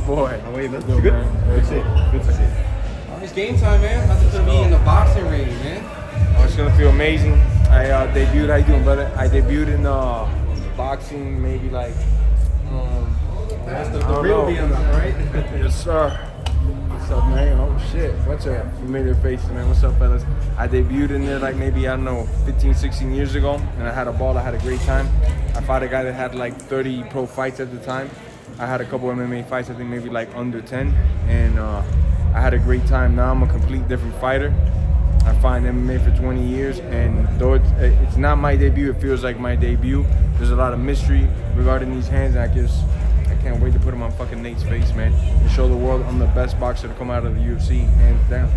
boy. How are you, man? Good, Good? man. Good to see you. Good to see you. It's game time, man. How's it gonna be in the boxing ring, man? Oh, it's gonna feel amazing. I debuted. How you doing, brother? I debuted in boxing maybe like. That's the real BMF, right? Yes, sir. What's up, man? Oh shit. What's up? Familiar faces, man. What's up, fellas? I debuted in there like maybe, I don't know, 15, 16 years ago, and I had a ball. I had a great time. I fought a guy that had like 30 pro fights at the time. I had a couple MMA fights, I think maybe like under 10, and I had a great time. Now I'm a complete different fighter. I fought in MMA for 20 years, and though it's not my debut, it feels like my debut. There's a lot of mystery regarding these hands, and I can't wait to put them on fucking Nate's face, man, and show the world I'm the best boxer to come out of the UFC, hands down.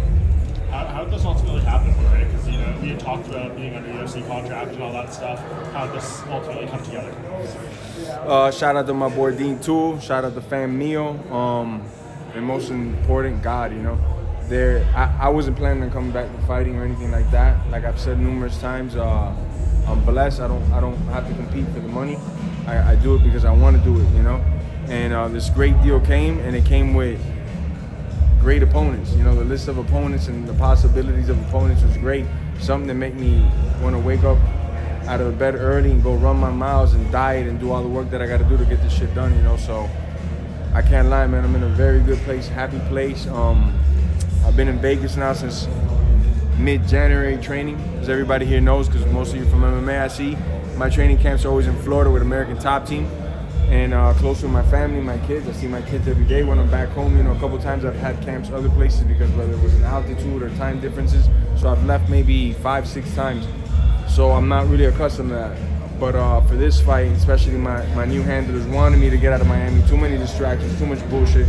How did this ultimately happen for you? Because, you know, we had talked about being under UFC contract and all that stuff. How did this ultimately come together? Shout out to my boy Dean Tool. Shout out to Fam Neo. And most important, God, you know. I wasn't planning on coming back to fighting or anything like that. Like I've said numerous times, I'm blessed. I don't have to compete for the money. I do it because I want to do it, you know. And this great deal came, and it came with great opponents. You know, the list of opponents and the possibilities of opponents was great. Something that made me want to wake up out of bed early and go run my miles and diet and do all the work that I got to do to get this shit done, you know. So I can't lie, man. I'm in a very good place, happy place. I've been in Vegas now since mid-January training, as everybody here knows, because most of you from MMA I see. My training camps are always in Florida with American Top Team, and close with my family, my kids. I see my kids every day when I'm back home. You know, a couple times I've had camps other places because whether it was an altitude or time differences, so I've left maybe 5-6 times. So I'm not really accustomed to that. But for this fight, especially my new handlers wanted me to get out of Miami. Too many distractions, too much bullshit.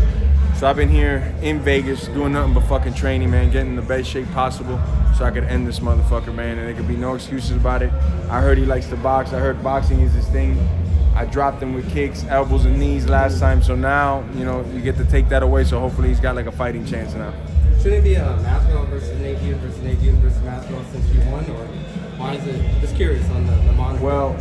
So I've been here in Vegas doing nothing but fucking training, man, getting in the best shape possible so I could end this motherfucker, man, and there could be no excuses about it. I heard he likes to box. I heard boxing is his thing. I dropped him with kicks, elbows, and knees last time, so now, you know, you get to take that away, so hopefully he's got like a fighting chance now. Shouldn't it be a Masvidal versus Nate Diaz versus Nate Diaz versus Masvidal since you won, or why is it? Just curious on the monitor. Well,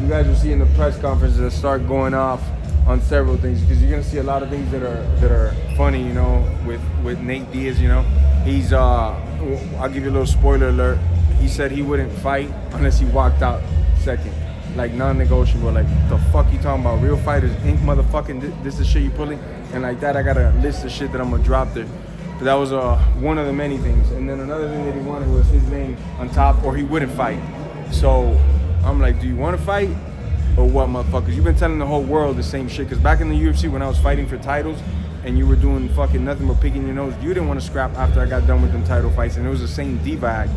you guys will see in the press conference that start going off on several things, because you're gonna see a lot of things that are funny, you know, with Nate Diaz. You know, he's I'll give you a little spoiler alert. He said he wouldn't fight unless he walked out second, like non-negotiable. Like, the fuck you talking about? Real fighters ain't motherfucking this is shit you pulling, and like that I got a list of shit that I'm gonna drop there. But that was one of the many things. And then another thing that he wanted was his name on top, or he wouldn't fight. So I'm like, do you want to fight? Or what, motherfuckers? You've been telling the whole world the same shit. Because back in the UFC, when I was fighting for titles and you were doing fucking nothing but picking your nose, you didn't want to scrap after I got done with them title fights. And it was the same DIVA-B.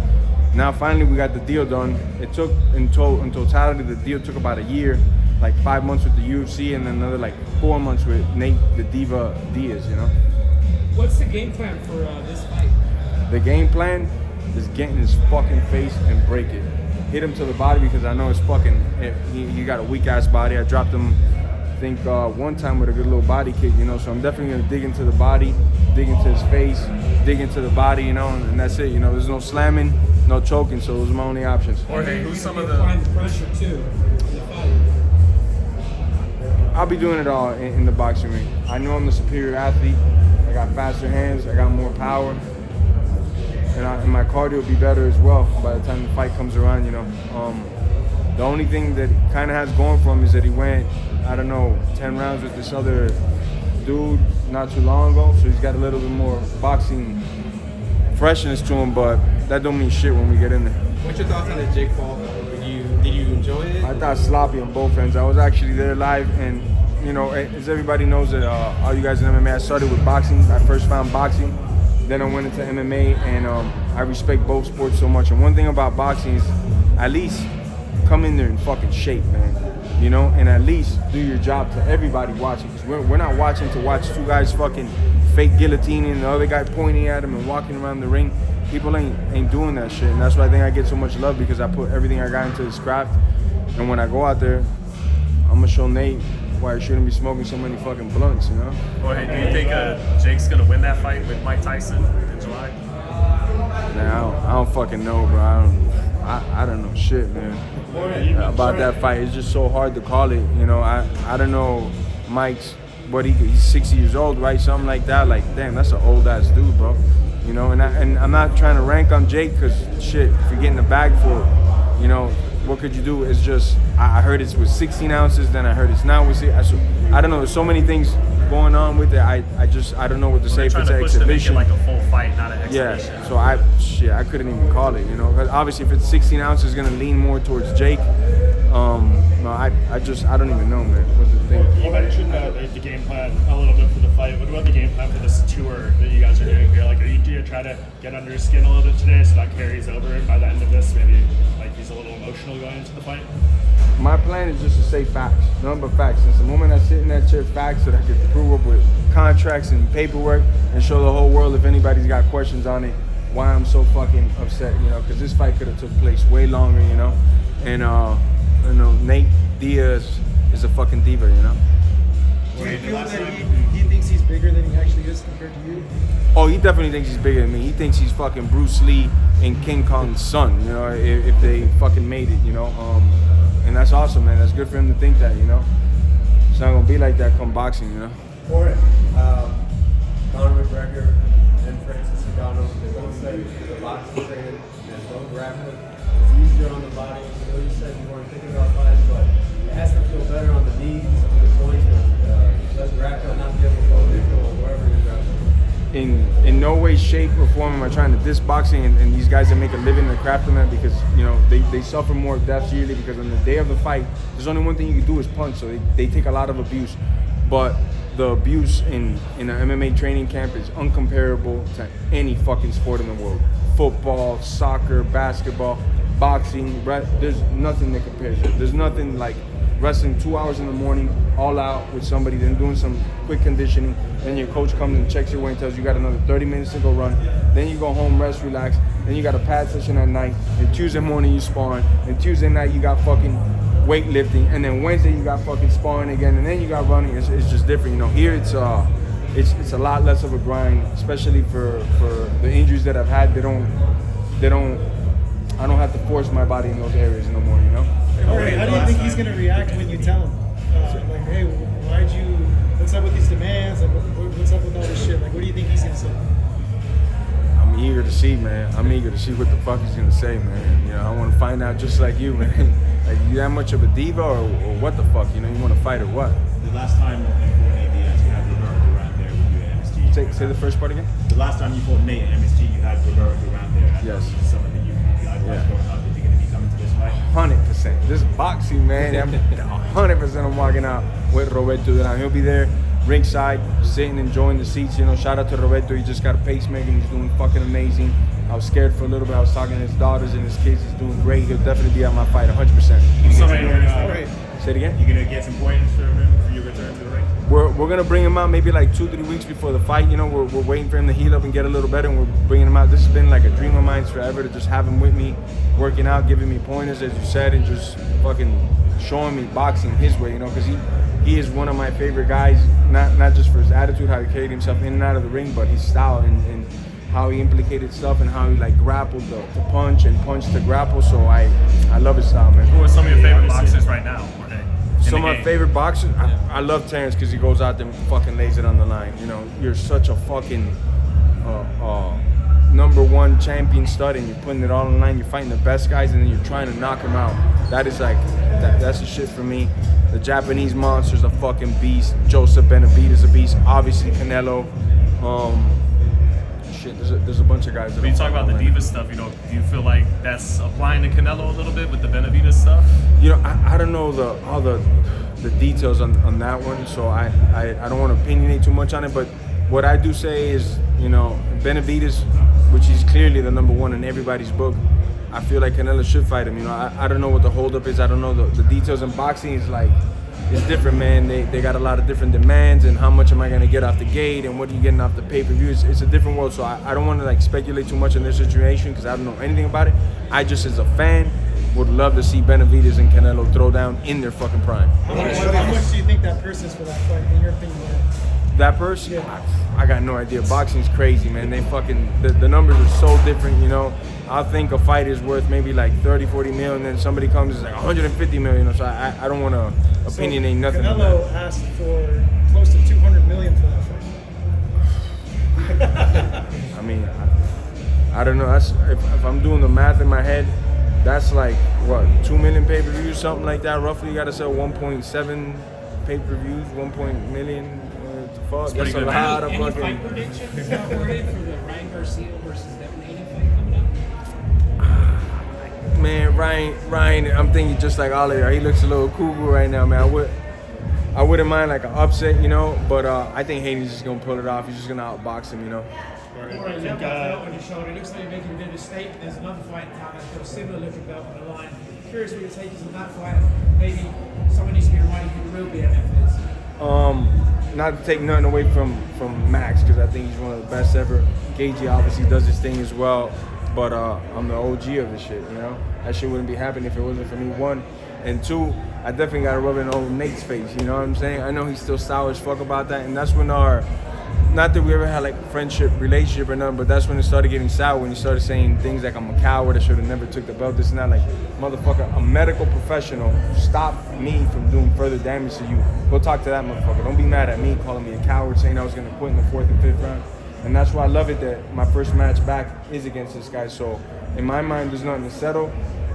Now, finally, we got the deal done. It took, in totality, the deal took about a year, like 5 months with the UFC, and then another like 4 months with Nate, the Diva Diaz, you know? What's the game plan for this fight? The game plan is get in his fucking face and break it. Hit him to the body, because I know it's fucking, he got a weak ass body. I dropped him, I think one time with a good little body kick, you know, so I'm definitely gonna dig into the body, dig into his face, dig into the body, you know, and that's it, you know. There's no slamming, no choking, so those are my only options. Jorge, who's some of Applying the pressure too in the fight? I'll be doing it all in the boxing ring. I know I'm the superior athlete. I got faster hands, I got more power. And my cardio will be better as well by the time the fight comes around, you know. The only thing that kind of has going for him is that he went, I don't know, 10 rounds with this other dude not too long ago, so he's got a little bit more boxing freshness to him, but that don't mean shit when we get in there. What's your thoughts on the Jake Paul? Did you enjoy it? I thought sloppy on both ends. I was actually there live, and you know, as everybody knows that all you guys in MMA, I started with boxing. I first found boxing. Then I went into MMA, and I respect both sports so much. And one thing about boxing is at least come in there in fucking shape, man. You know, and at least do your job to everybody watching. Because we're not watching to watch two guys fucking fake guillotining and the other guy pointing at him and walking around the ring. People ain't doing that shit. And that's why I think I get so much love, because I put everything I got into this craft. And when I go out there, I'm going to show Nate why he shouldn't be smoking so many fucking blunts, you know? Jorge, do you think Jake's gonna win that fight with Mike Tyson in July? Man, I don't fucking know, bro. I don't know shit, man. About that fight, it's just so hard to call it. You know, I don't know Mike's he's 60 years old, right? Something like that. Like, damn, that's an old ass dude, bro. You know, and I'm not trying to rank on Jake because shit, if you're getting the bag for it, you know, what could you do? It's just I heard it's with 16 ounces, then I heard it's now with I don't know. There's so many things going on with it. I don't know what to say. If it's an exhibition, like a full fight, not an exhibition. Yeah. So I couldn't even call it. You know, 'cause obviously if it's 16 ounces, it's gonna lean more towards Jake. No, I don't even know, man. What to think. You mentioned the game plan a little bit for the fight. What about the game plan for this tour that you guys are doing here? Like, are you going to try to get under his skin a little bit today so that carries over, and by the end of this, maybe like he's a little emotional going into the fight? My plan is just to say facts, nothing but facts. Since the moment I sit in that chair, facts, so that I can prove up with contracts and paperwork and show the whole world if anybody's got questions on it, why I'm so fucking upset, you know, because this fight could have took place way longer, you know, and you know, Nate Diaz is a fucking diva, you know. Do you feel that he thinks he's bigger than he actually is compared to you? Oh, he definitely thinks he's bigger than me. He thinks he's fucking Bruce Lee and King Kong's son, you know, if they fucking made it, you know. And that's awesome, man. That's good for him to think that, you know. It's not gonna be like that come boxing, you know. For it, Conor McGregor and Francis Ngannou, they both said the boxing training and no grappling. It's easier on the body. I know you said you weren't thinking about fighting, but it has to feel better on the knees, on the joints, with less grappling, not be able to go nickel or wherever you're grappling. In no way, shape, or form am I trying to diss boxing and these guys that make a living and craft them, because, you know, they suffer more deaths yearly because on the day of the fight, there's only one thing you can do is punch, so they take a lot of abuse. But the abuse in an MMA training camp is uncomparable to any fucking sport in the world. Football, soccer, basketball, boxing, there's nothing that compares to it. There's nothing like wrestling 2 hours in the morning, all out with somebody, then doing some quick conditioning, then your coach comes and checks your weight and tells you got another 30 minutes to go run, then you go home, rest, relax, then you got a pad session at night, and Tuesday morning you sparring, and Tuesday night you got fucking weightlifting, and then Wednesday you got fucking sparring again, and then you got running. It's just different, you know. Here it's a lot less of a grind, especially for the injuries that I've had. I don't have to force my body in those areas no more, you know. Jorge, how do you think he's gonna react when you tell him, like, hey, what's up with these demands? Like, what's up with all this shit? Like, what do you think he's gonna say? I'm eager to see, man. I'm eager to see what the fuck he's gonna say, man. You know, I want to find out just like you, man. Like, you that much of a diva or what the fuck? You know, you want to fight or what? The last time you fought Nate Diaz, you had Roberto around there with you at MSG. Say the first part again? The last time you fought Nate at MSG, you had Roberto around there. Yes. Someone that you idolized growing up. Is he going to be coming to this fight? 100%. This boxing, man. I'm 100% I'm walking out with Roberto Duran. He'll be there ringside, sitting, enjoying the seats. You know, shout out to Roberto. He just got a pacemaker and he's doing fucking amazing. I was scared for a little bit. I was talking to his daughters and his kids. He's doing great. He'll definitely be at my fight 100%. Say it again? You're going to get some pointers for him for your return to the ring? We're going to bring him out maybe like 2-3 weeks before the fight. You know, we're waiting for him to heal up and get a little better, and we're bringing him out. This has been like a dream of mine forever, to just have him with me, working out, giving me pointers, as you said, and just fucking showing me boxing his way, you know, because he is one of my favorite guys, not just for his attitude, how he carried himself in and out of the ring, but his style and how he implicated stuff and how he like grappled to punch and punch to grapple. So I love his style, man. Who are some of your favorite boxers right now, Jorge? Some of my favorite boxers, I love Terrence because he goes out there and fucking lays it on the line. You know, you're such a fucking #1 champion stud, and you're putting it all on the line. You're fighting the best guys, and then you're trying to knock them out. That is like, that's the shit for me. The Japanese monster's a fucking beast. Joseph Benavidez a beast. Obviously Canelo. Shit, there's a bunch of guys. When you talk about the diva stuff, you know, do you feel like that's applying to Canelo a little bit with the Benavidez stuff? You know, I don't know all the details on that one, so I don't want to opinionate too much on it. But what I do say is, you know, Benavidez, which is clearly the #1 in everybody's book, I feel like Canelo should fight him. You know, I don't know what the holdup is. I don't know the details. In boxing is like, it's different, man. They got a lot of different demands, and how much am I gonna get off the gate, and what are you getting off the pay-per-view? It's a different world, so I don't want to like speculate too much in this situation because I don't know anything about it. I just, as a fan, would love to see Benavidez and Canelo throw down in their fucking prime. How much do you think that person's for that fight, in your opinion? That person, I got no idea. Boxing's crazy, man. They fucking, the numbers are so different, you know. I think a fight is worth maybe like 30-40 mil, and then somebody comes and is like 150 million. So I don't want to opinionate nothing. Canelo asked for close to 200 I mean, I don't know. That's if I'm doing the math in my head, that's like what 2 million pay-per-views, something like that. Roughly, you got to sell 1.7 pay-per-views, 1 million. Fuck, that's a lot of Any fucking. fight predictions already for the Ryan-Garcia versus Devin Haney fight coming up? Man, Ryan, I'm thinking just like Oliver. He looks a little cuckoo right now, man. I wouldn't mind like an upset, you know, but I think Haney's just gonna pull it off. He's just gonna outbox him, you know. All right, you have that belt on your shoulder. It looks like you're making a bit of a statement. There's another fight in town that's got a similar looking belt on the line. Curious what your take is on that fight. Maybe someone needs to be reminded who the real BMF is. Not to take nothing away from Max, because I think he's one of the best ever. Gagey obviously does his thing as well, but I'm the OG of this shit, you know? That shit wouldn't be happening if it wasn't for me, one. And two, I definitely got to rub it in old Nate's face, you know what I'm saying? I know he's still sour as fuck about that, and that's when not that we ever had like a friendship, relationship or nothing, but that's when it started getting sour, when he started saying things like I'm a coward, I should have never took the belt, this and that. Like, motherfucker, a medical professional stopped me from doing further damage to you. Go talk to that motherfucker. Don't be mad at me calling me a coward, saying I was going to quit in the 4th and 5th round. And that's why I love it that my first match back is against this guy. So in my mind, there's nothing to settle,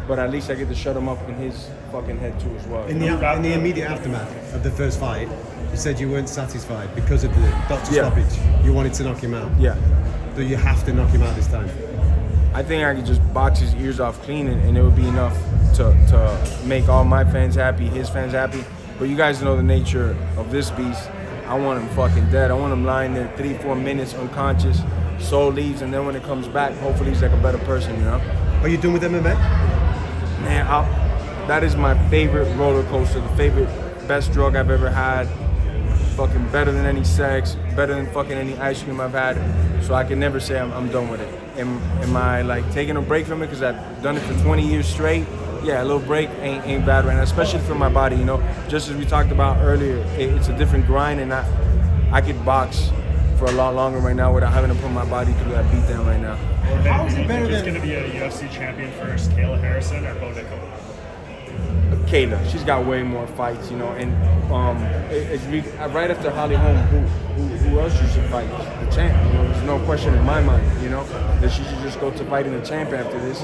but at least I get to shut him up in his fucking head too as well. In the immediate aftermath of the first fight, you said you weren't satisfied because of the doctor stoppage. You wanted to knock him out. Yeah. So you have to knock him out this time. I think I could just box his ears off clean and it would be enough to make all my fans happy, his fans happy. But you guys know the nature of this beast. I want him fucking dead. I want him lying there 3-4 minutes unconscious, soul leaves, and then when it comes back, hopefully he's like a better person, you know? Are you done with MMA? Man, that is my favorite roller coaster, the favorite, best drug I've ever had. Fucking better than any sex, better than fucking any ice cream I've had. So I can never say I'm done with it. Am I like taking a break from it because I've done it for 20 years straight? Yeah, a little break ain't bad right now, especially for my body, you know. Just as we talked about earlier, it's a different grind, and I could box for a lot longer right now without having to put my body through that beatdown right now. How is it better Who's than going to be a UFC champion first, Kayla Harrison or Bo Nickel? Kayla, she's got way more fights, you know, and right after Holly Holm, who else you should fight? The champ, you know, there's no question in my mind, you know, that she should just go to fighting the champ after this.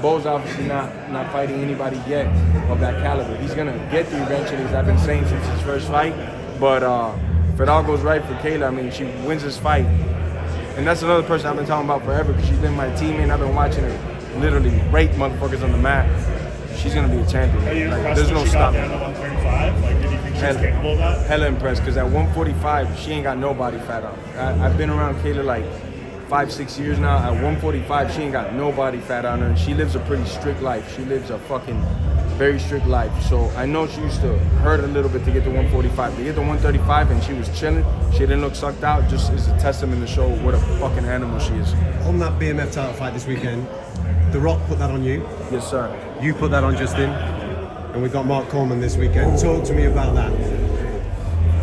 Bo's obviously not fighting anybody yet of that caliber. He's gonna get there eventually, as I've been saying since his first fight, but if it all goes right for Kayla, I mean, she wins this fight, and that's another person I've been talking about forever, because she's been my teammate, and I've been watching her literally rape motherfuckers on the mat. She's gonna be a champion. Are you Like, impressed there's when no she got stopping. down to 135? Like, did you think she's capable of that? Hella impressed, because at 145, she ain't got no body fat on. I've been around Kayla like 5-6 years now. At 145, she ain't got no body fat on her. And she lives a pretty strict life. She lives a fucking very strict life. So I know she used to hurt a little bit to get to 145. To get to 135 and she was chilling, she didn't look sucked out, just is a testament to show what a fucking animal she is. On that BMF title fight this weekend, The Rock put that on you. Yes, sir. You put that on Justin. And we got Mark Coleman this weekend. Talk to me about that.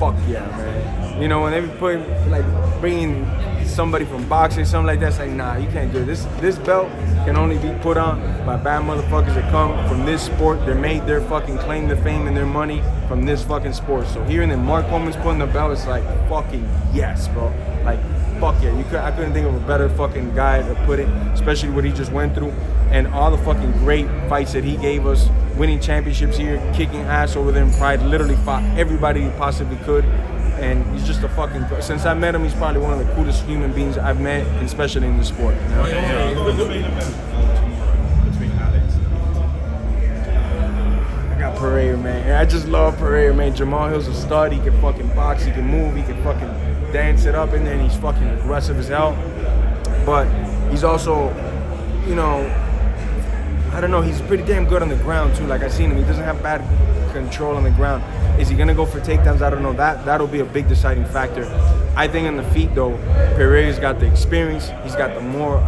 Fuck yeah, man. You know, when they put like bringing somebody from boxing, something like that, it's like, nah, you can't do this. This belt can only be put on by bad motherfuckers that come from this sport. They made their fucking claim to fame and their money from this fucking sport. So hearing that Mark Coleman's putting the belt, it's like, fucking yes, bro. Like, fuck yeah. I couldn't think of a better fucking guy to put it, especially what he just went through. And all the fucking great fights that he gave us, winning championships here, kicking ass over there in Pride, literally fought everybody he possibly could. And he's just a fucking, since I met him, he's probably one of the coolest human beings I've met, especially in the sport. You know? Who's the main event tomorrow between Alex and I got Pereira, man. I just love Pereira, man. Jamal Hill's a stud. He can fucking box, he can move, he can fucking dance it up in there, and he's fucking aggressive as hell. But he's also, you know, I don't know, he's pretty damn good on the ground too. Like, I've seen him, he doesn't have bad control on the ground. Is he gonna go for takedowns? I don't know. That'll be a big deciding factor. I think on the feet though, Pereira's got the experience, he's got a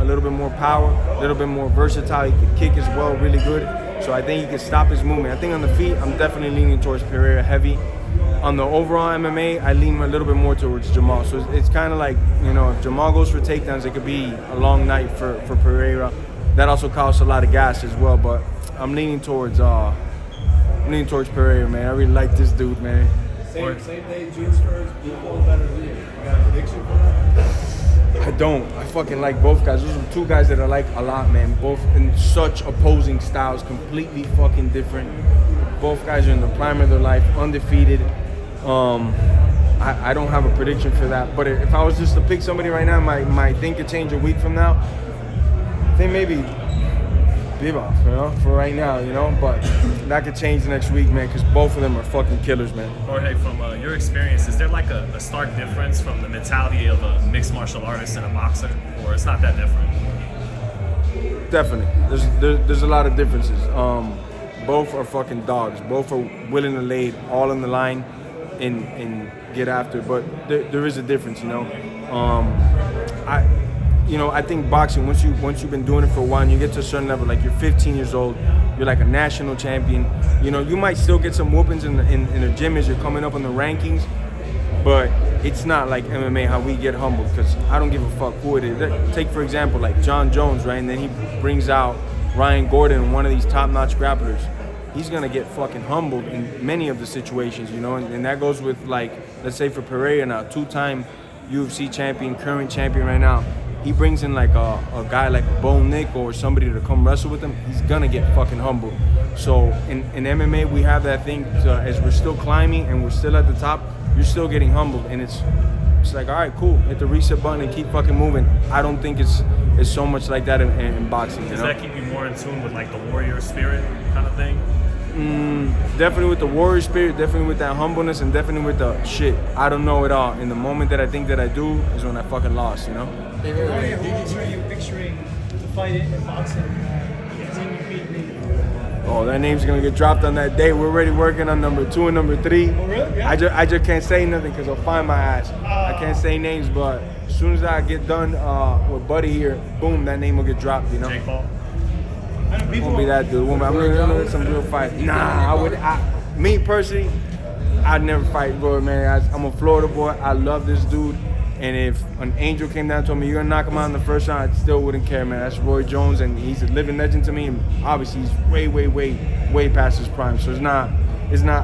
little bit more power, a little bit more versatile, he can kick as well, really good. So I think he can stop his movement. I think on the feet, I'm definitely leaning towards Pereira heavy. On the overall MMA, I lean a little bit more towards Jamal. So it's kind of like, you know, if Jamal goes for takedowns, it could be a long night for Pereira. That also costs a lot of gas as well, but I'm leaning towards Pereira, man. I really like this dude, man. Same day, June Spurs, who won better than you? You got a prediction for that? I don't. I fucking like both guys. Those are two guys that I like a lot, man. Both in such opposing styles, completely fucking different. Both guys are in the prime of their life, undefeated. I don't have a prediction for that. But if I was just to pick somebody right now, my thing could change a week from now. I think maybe Diva, you know, for right now, you know. But that could change next week, man, because both of them are fucking killers, man. Jorge, from your experience, is there like a stark difference from the mentality of a mixed martial artist and a boxer, or it's not that different? Definitely. There's a lot of differences. Both are fucking dogs. Both are willing to lay it all on the line and get after. But there is a difference, you know. I think boxing, once you've been doing it for a while and you get to a certain level, like you're 15 years old, you're like a national champion. You know, you might still get some whoopings in the gym as you're coming up on the rankings, but it's not like MMA how we get humbled, because I don't give a fuck who it is. Take, for example, like John Jones, right? And then he brings out Ryan Gordon, one of these top-notch grapplers. He's gonna get fucking humbled in many of the situations, you know, and that goes with, like, let's say for Pereira now, two-time UFC champion, current champion right now. He brings in like a guy like Bo Nick or somebody to come wrestle with him, he's gonna get fucking humbled. So in MMA, we have that thing as we're still climbing and we're still at the top, you're still getting humbled, and it's like, all right, cool, hit the reset button and keep fucking moving. I don't think it's so much like that in boxing. Does that keep you more in tune with like the warrior spirit kind of thing? Definitely with the warrior spirit, definitely with that humbleness, and definitely with the shit, I don't know it all. In the moment that I think that I do is when I fucking lost, you know? Who are you picturing to fight in boxing? Oh, that name's gonna get dropped on that day. We're already working on number 2 and number 3. Oh, really? Yeah. I just can't say nothing because I'll find my ass. I can't say names, but as soon as I get done with Buddy here, boom, that name will get dropped, you know? Jake Paul? It won't be that dude. I'm gonna some real fight. Nah, me personally, I'd never fight Roy, man. I'm a Florida boy. I love this dude. And if an angel came down and told me you're gonna knock him out in the first round, I still wouldn't care, man. That's Roy Jones, and he's a living legend to me. And obviously, he's way past his prime. So it's not.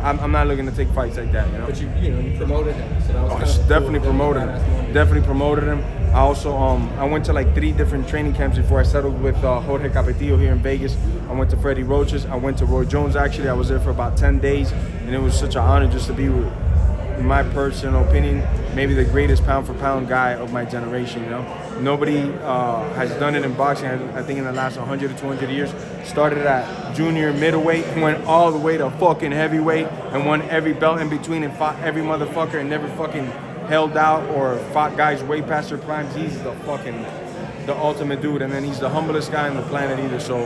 I'm not looking to take fights like that, you know. But you promoted him. So that was kind of definitely promoted him. Definitely promoted him. I also I went to like 3 different training camps before I settled with Jorge Capetillo here in Vegas. I went to Freddie Roach's. I went to Roy Jones, actually. I was there for about 10 days, and it was such an honor just to be with, in my personal opinion, maybe the greatest pound-for-pound guy of my generation, you know? Nobody has done it in boxing, I think, in the last 100 or 200 years. Started at junior middleweight, went all the way to fucking heavyweight, and won every belt in between, and fought every motherfucker, and never fucking held out or fought guys way past their primes. He's the ultimate dude, and then he's the humblest guy on the planet either. So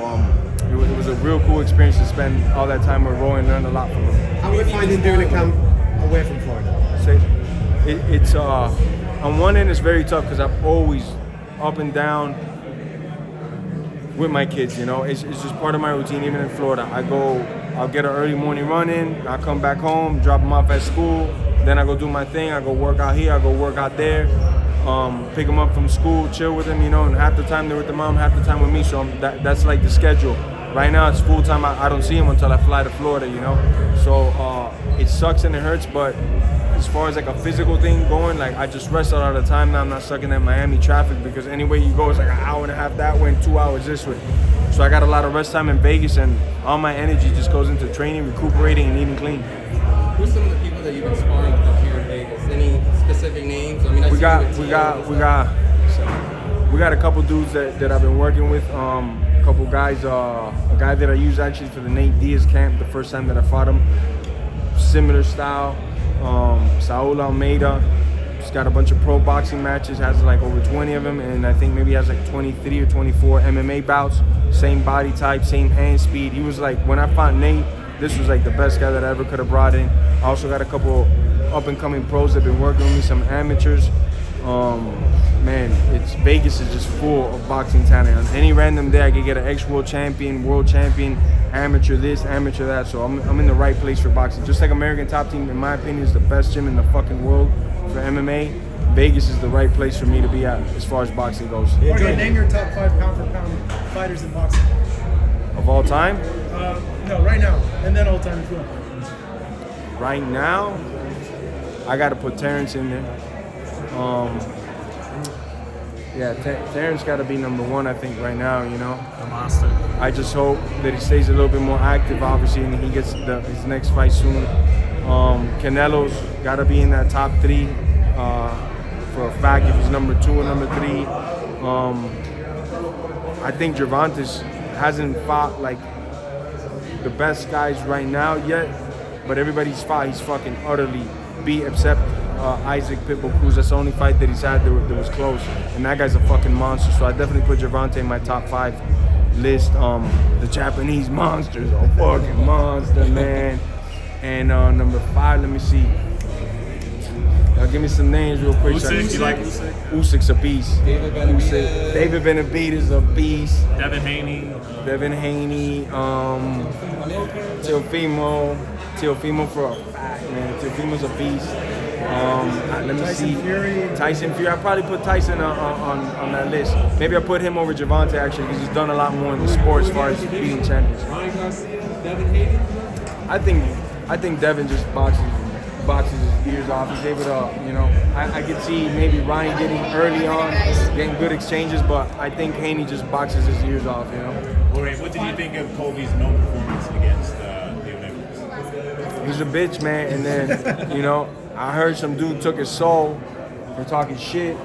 it was a real cool experience to spend all that time with Roy and learn a lot from him. How are you finding doing a camp away from Florida? It's on one end it's very tough because I'm always up and down with my kids, you know. It's just part of my routine. Even in Florida, I'll get an early morning run in, I'll come back home, drop them off at school, then I go do my thing, I go work out here, I go work out there, pick them up from school, chill with them, you know, and half the time they're with the mom, half the time with me, so that's like the schedule. Right now it's full time. I don't see them until I fly to Florida, you know. So it sucks and it hurts, but as far as like a physical thing going, like I just rest out all the time now. I'm not stuck in that Miami traffic because anywhere you go, it's like an hour and a half that way and 2 hours this way. So I got a lot of rest time in Vegas, and all my energy just goes into training, recuperating, and eating clean. Who's some of the people that you've been sparring with up here in Vegas? Any specific names? I mean, we got a couple dudes that I've been working with. A couple guys, a guy that I used actually for the Nate Diaz camp the first time that I fought him. Similar style. Saul Almeida. He's got a bunch of pro boxing matches, has like over 20 of them, and I think maybe has like 23 or 24 MMA bouts. Same body type, same hand speed. He was like, when I fought Nate, this was like the best guy that I ever could have brought in. I also got a couple up-and-coming pros that have been working with me, some amateurs. Man, Vegas is just full of boxing talent. On any random day, I could get an ex-world champion, amateur this, amateur that. So I'm in the right place for boxing. Just like American Top Team, in my opinion, is the best gym in the fucking world for MMA. Vegas is the right place for me to be at as far as boxing goes. Okay, name your top 5 pound-for-pound fighters in boxing. Of all time? No, right now, and then all time as well. Right now, I got to put Terrence in there. Yeah, Terrence got to be number one, I think, right now, you know. The monster. I just hope that he stays a little bit more active, obviously, and he gets his next fight soon. Canelo's got to be in that top 3 for a fact if he's number 2 or number 3. I think Gervonta's hasn't fought like the best guys right now yet, but everybody's fought he's fucking utterly beat except Isaac Pitbull Cruz. That's the only fight that he's had that was close, and that guy's a fucking monster. So I definitely put Gervonta in my top 5 list. The Japanese monster's a fucking monster, man. And number 5, let me see. Give me some names real quick. Usyk, you like Usyk? Usyk's a beast. David Benavidez. David Benavidez is a beast. Devin Haney. Teofimo for a fact, man. Teofimo's a beast. Let me see. Tyson Fury. I'd probably put Tyson on that list. Maybe I'll put him over Gervonta actually because he's done a lot more in the sport as far as beating champions. Haney-Garcia, Devin Haney. I think Devin just boxes his ears off. He's able to, you know, I could see maybe Ryan getting early on, getting good exchanges, but I think Haney just boxes his ears off, you know. Well, Ray, what did you think of Colby's no performance against the Olympics? He's a bitch, man. And then, you know, I heard some dude took his soul for talking shit.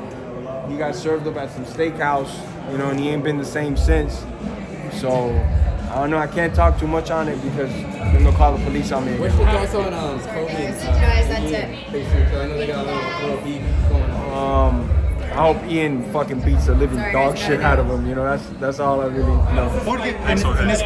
He got served up at some steakhouse, you know, and he ain't been the same since. So, I don't know. I can't talk too much on it because they're going to call the police on me. What's your thoughts on Colby and Diaz, that's it. I know they got a little beef going on. I hope Ian fucking beats the living dog shit out of him. You know, that's all I really know. Jorge, Thanks, Jorge. and this